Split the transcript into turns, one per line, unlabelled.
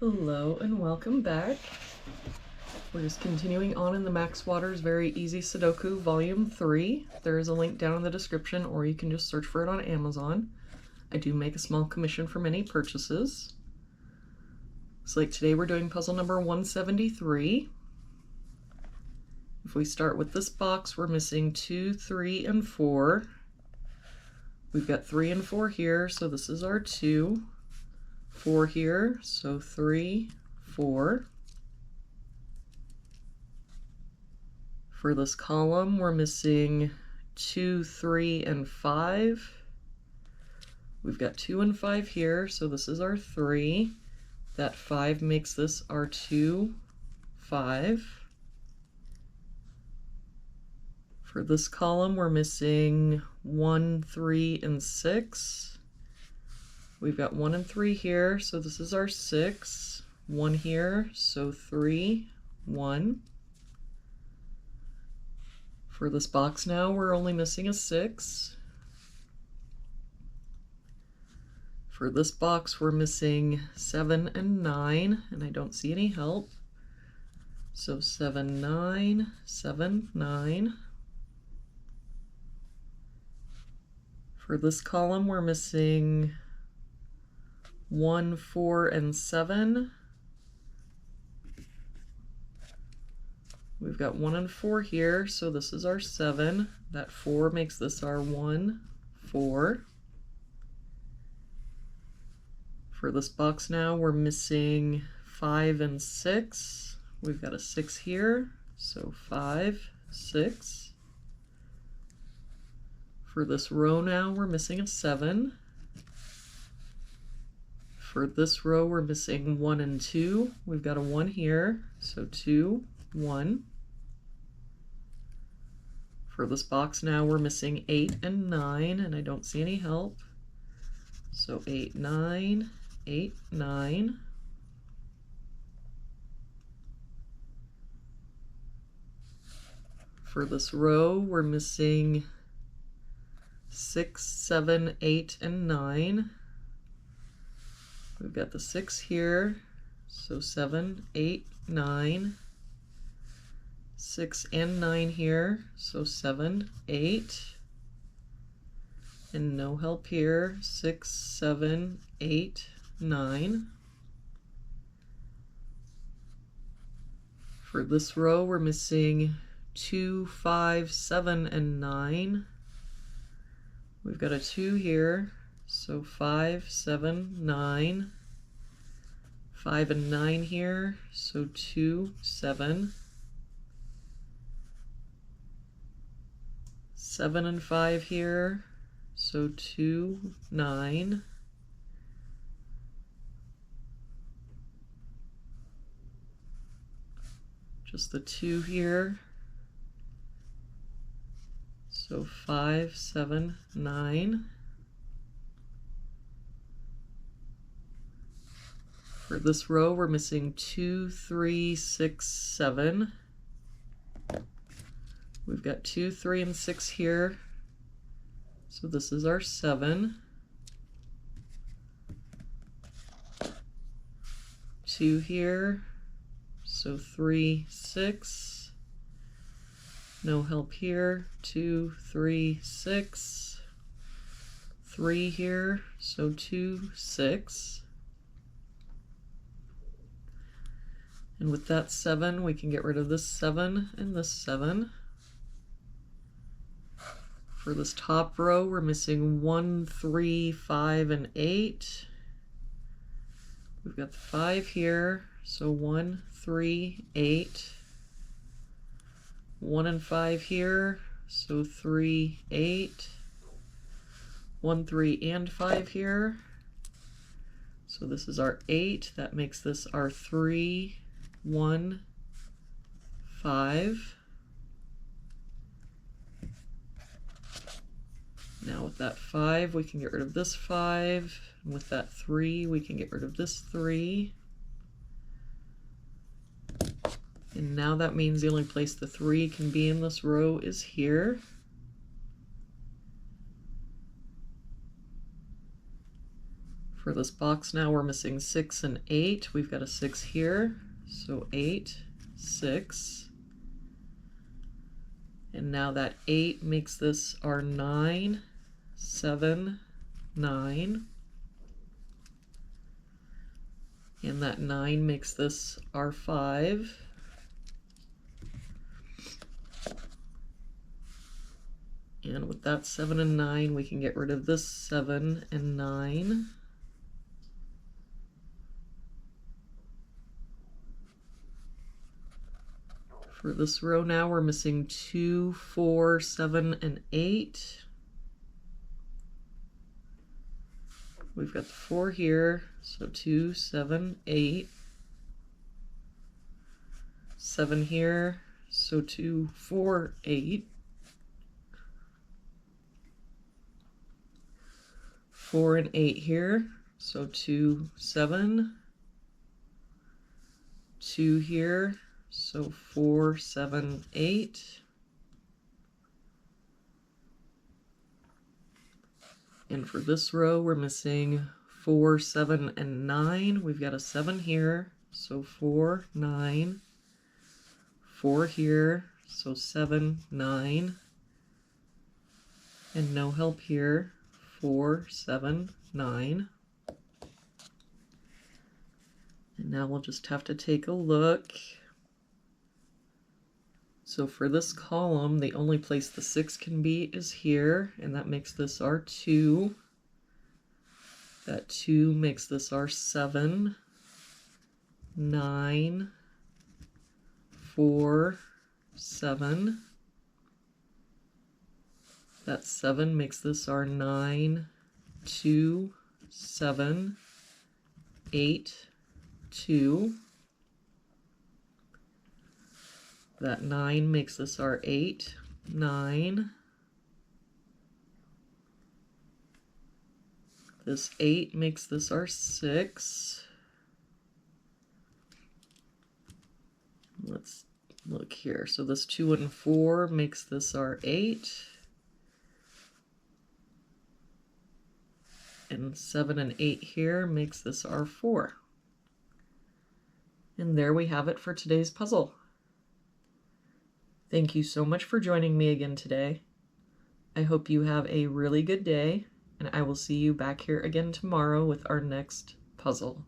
Hello and welcome back. We're just continuing on in the Max Waters Very Easy Sudoku Volume 3. There is a link down in the description, or you can just search for it on Amazon. I do make a small commission from any purchases. So like today we're doing puzzle number 173. If we start with this box, we're missing 2, 3, and 4. We've got 3 and 4 here, so this is our 2. 4 here, so 3, 4. For this column, we're missing 2, 3, and 5. We've got 2 and 5 here, so this is our 3. That 5 makes this our 2, 5. For this column, we're missing 1, 3, and 6. We've got 1 and 3 here, so this is our 6. 1 here, so 3, 1. For this box now, we're only missing a 6. For this box, we're missing 7 and 9, and I don't see any help. So 7, 9, 7, 9. For this column, we're missing 1, 4, and 7. We've got 1 and 4 here, so this is our 7. That 4 makes this our 1, 4. For this box now, we're missing 5 and 6. We've got a 6 here, so 5, 6. For this row now, we're missing a 7. For this row, we're missing 1 and 2. We've got a 1 here, so 2, 1. For this box now, we're missing 8 and 9, and I don't see any help. So 8, 9, 8, 9. For this row, we're missing 6, 7, 8, and 9. We've got the 6 here, so 7, 8, 9. 6 and 9 here, so 7, 8. And no help here, 6, 7, 8, 9. For this row, we're missing 2, 5, 7, and 9. We've got a 2 here, so 5, 7, 9. 5 and 9 here, so 2, 7. 7 and 5 here, so 2, 9. Just the 2 here, so 5, 7, 9. For this row, we're missing 2, 3, 6, 7. We've got 2, 3, and 6 here, so this is our 7. 2 here, so 3, 6. No help here, 2, 3, 6. 3 here, so 2, 6. And with that 7, we can get rid of this 7 and this 7. For this top row, we're missing 1, 3, 5, and 8. We've got the 5 here, so 1, 3, 8. 1 and 5 here, so 3, 8. 1, 3, and 5 here. So this is our 8. That makes this our 3, 1, 5. Now with that 5, we can get rid of this 5. And with that 3, we can get rid of this 3. And now that means the only place the 3 can be in this row is here. For this box now, we're missing 6 and 8. We've got a 6 here, so 8, 6. And now that 8 makes this our 9, 7, 9. And that 9 makes this our 5. And with that 7 and 9, we can get rid of this 7 and 9. For this row now, we're missing 2, 4, 7, and 8. We've got the 4 here, so 2, 7, 8. 7 here, so 2, 4, 8. 4 and 8 here, so 2, 7. 2 here, so 4, 7, 8. And for this row, we're missing 4, 7, and 9. We've got a 7 here, so 4, 9. 4 here, so 7, 9. And no help here, 4, 7, 9. And now we'll just have to take a look. So for this column, the only place the 6 can be is here, and that makes this our 2. That 2 makes this our 7, 9, 4, 7. That 7 makes this our 9, 2, 7, 8, 2. That 9 makes this our 8, 9. This 8 makes this our 6. Let's look here. So this 2 and 4 makes this our 8. And 7 and 8 here makes this our 4. And there we have it for today's puzzle. Thank you so much for joining me again today. I hope you have a really good day, and I will see you back here again tomorrow with our next puzzle.